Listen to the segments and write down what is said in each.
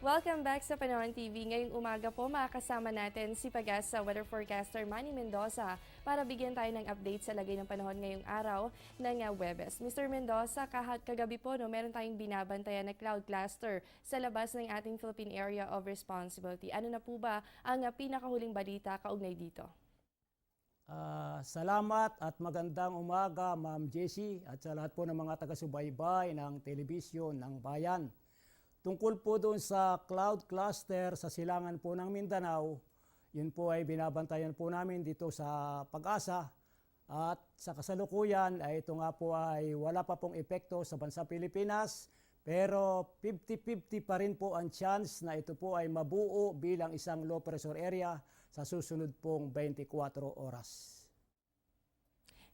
Welcome back sa Panahon TV. Ngayong umaga po makakasama natin si Pag-asa Weather Forecaster Manny Mendoza para bigyan tayo ng update sa lagay ng panahon ngayong araw ng Huwebes. Mr. Mendoza, kagabi po meron tayong binabantayan na cloud cluster sa labas ng ating Philippine Area of Responsibility. Ano na po ba ang pinakahuling balita kaugnay dito? Salamat at magandang umaga, Ma'am Jessie, at sa lahat po ng mga taga-subaybay ng telebisyon ng bayan. Tungkol po doon sa cloud cluster sa silangan po ng Mindanao, yun po ay binabantayan po namin dito sa Pag-asa. At sa kasalukuyan ay ito nga po ay wala pa pong epekto sa bansang Pilipinas, pero 50-50 pa rin po ang chance na ito po ay mabuo bilang isang low pressure area sa susunod pong 24 oras.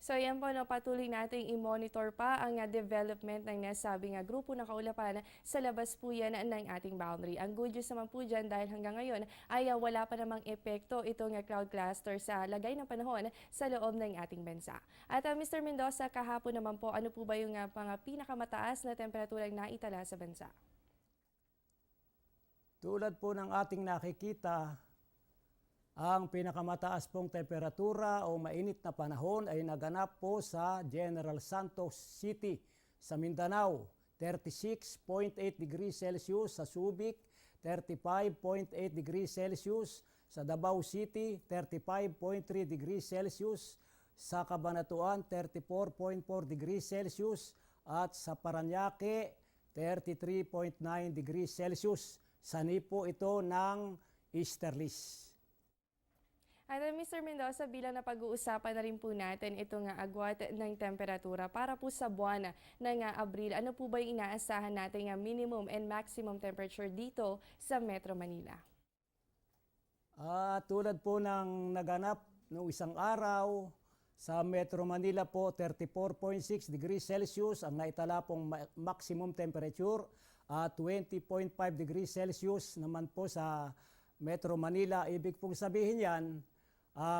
So yan po, patuloy nating i-monitor pa ang development ng nasabing grupo ng kaulapan sa labas po yan ng ating boundary. Ang good news naman po dyan dahil hanggang ngayon ay wala pa namang epekto itong cloud cluster sa lagay ng panahon sa loob ng ating bansa. At Mr. Mendoza, kahapon naman po, ano po ba yung pinakamataas na temperaturang naitala sa bansa? Tulad po ng ating nakikita, ang pinakamataas pong temperatura o mainit na panahon ay naganap po sa General Santos City sa Mindanao, 36.8 degrees Celsius sa Subic, 35.8 degrees Celsius sa Davao City, 35.3 degrees Celsius sa Cabanatuan, 34.4 degrees Celsius at sa Parañaque, 33.9 degrees Celsius. Sanhi po ito ng easterlies. At Mr. Mendoza, bilang napag-uusapan na rin po natin itong agwat ng temperatura para po sa buwan ng Abril, ano po ba yung inaasahan natin minimum and maximum temperature dito sa Metro Manila? Tulad po ng naganap noong isang araw, sa Metro Manila po 34.6 degrees Celsius ang naitala pong maximum temperature at 20.5 degrees Celsius naman po sa Metro Manila. Ibig pong sabihin yan,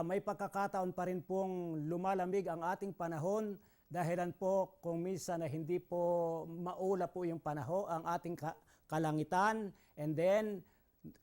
may pagkakataon pa rin pong lumalamig ang ating panahon dahilan po kung minsan na hindi po maula po yung panahon, ang ating kalangitan, and then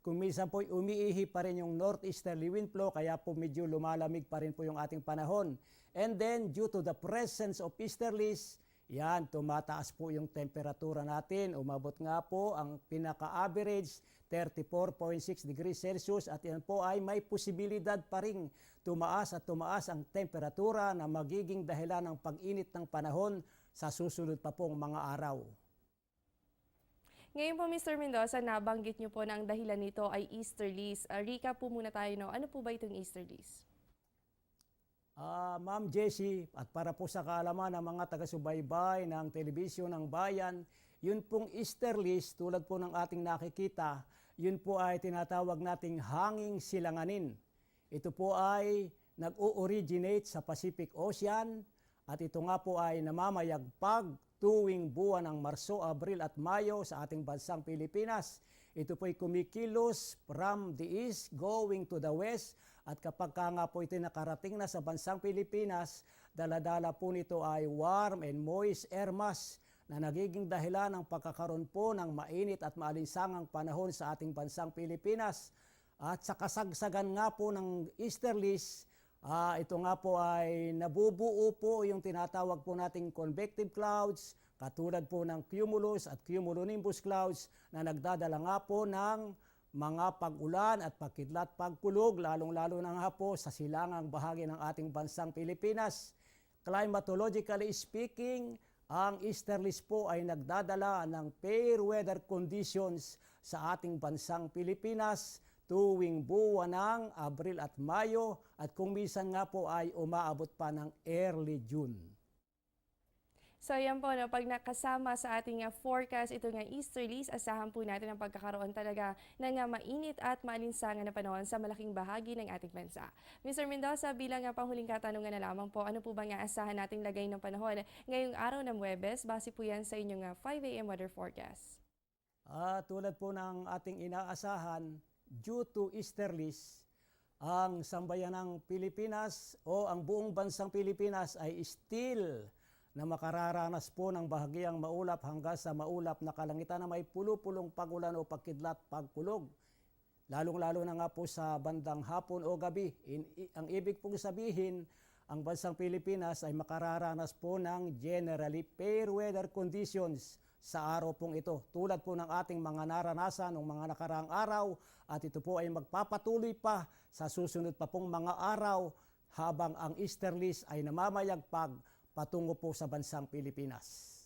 kung minsan po umiihi pa rin yung northeasterly wind flow kaya po medyo lumalamig pa rin po yung ating panahon. And then due to the presence of easterlies, yan, tumataas po yung temperatura natin. Umabot nga po ang pinaka-average 34.6 degrees Celsius at yan po ay may posibilidad pa rin tumaas at tumaas ang temperatura na magiging dahilan ng pag-init ng panahon sa susunod pa pong mga araw. Ngayon po, Mr. Mendoza, nabanggit niyo po na ang dahilan nito ay easterlies. Recap po muna tayo, ano po ba itong easterlies? Ma'am Jessie, at para po sa kaalaman ng mga taga-subaybay ng telebisyon ng bayan, yun pong easterlies, tulad po ng ating nakikita, yun po ay tinatawag nating hanging silanganin. Ito po ay nag-o-originate sa Pacific Ocean at ito nga po ay namamayagpag tuwing buwan ng Marso, Abril at Mayo sa ating bansang Pilipinas. Ito po ay kumikilos from the east going to the west at kapag nga po ito nakarating na sa bansang Pilipinas, daladala po nito ay warm and moist air mass na nagiging dahilan ng pagkakaroon po ng mainit at maalinsangang panahon sa ating bansang Pilipinas. At sa kasagsagan nga po ng easterlies, ito nga po ay nabubuo po yung tinatawag po nating convective clouds, katulad po ng cumulus at cumulonimbus clouds na nagdadala nga po ng mga pag-ulan at pagkidlat pagkulog, lalong-lalo na nga po sa silangang bahagi ng ating bansang Pilipinas. Climatologically speaking, ang easterlies po ay nagdadala ng fair weather conditions sa ating bansang Pilipinas tuwing buwan ng Abril at Mayo at kung minsan nga po ay umaabot pa ng early June. So yan po, pag nakasama sa ating forecast ito easterlies, asahan po natin ang pagkakaroon talaga ng mainit at maalinsangan na panahon sa malaking bahagi ng ating bansa. Mr. Mendoza, bilang panghuling katanungan na lamang po, ano po bang asahan nating lagay ng panahon ngayong araw ng Huwebes? Base po yan sa inyong 5 a.m. weather forecast. Tulad po ng ating inaasahan, due to easterlies, ang sambayanang Pilipinas o ang buong bansang Pilipinas ay still na makararanas po ng bahagyang maulap hanggang sa maulap na kalangitan na may pulo-pulong pagulan o pagkidlat, pagkulog. Lalong-lalo na nga po sa bandang hapon o gabi. Ang ibig pong sabihin, ang bansang Pilipinas ay makararanas po ng generally fair weather conditions sa araw pong ito. Tulad po ng ating mga naranasan ng mga nakaraang araw at ito po ay magpapatuloy pa sa susunod pa pong mga araw habang ang easterlies ay namamayagpag patungo po sa bansang Pilipinas.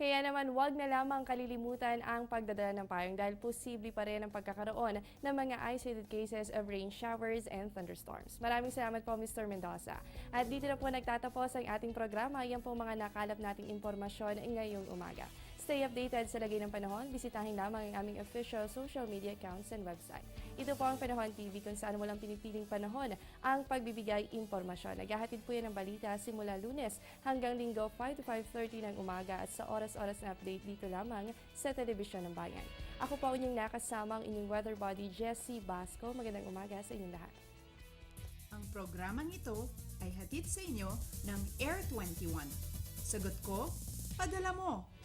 Kaya naman huwag na lamang kalilimutan ang pagdadala ng payong dahil posible pa rin ang pagkakaroon ng mga isolated cases of rain showers and thunderstorms. Maraming salamat po Mr. Mendoza. At dito na po nagtatapos ang ating programa. Yan po mga nakalap nating impormasyon ngayong umaga. Stay updated sa lagay ng panahon. Bisitahin lamang ang aming official social media accounts and website. Ito po ang Panahon TV kung saan walang pinipiling panahon ang pagbibigay impormasyon. Naghahatid po yan ng balita simula Lunes hanggang Linggo 5 to 5:30 ng umaga at sa oras-oras na update dito lamang sa Telebisyon ng Bayan. Ako po ang inyong nakasama ang inyong weather body Jessie Basco. Magandang umaga sa inyong lahat. Ang programang ito ay hatid sa inyo ng Air 21. Sagot ko, padala mo.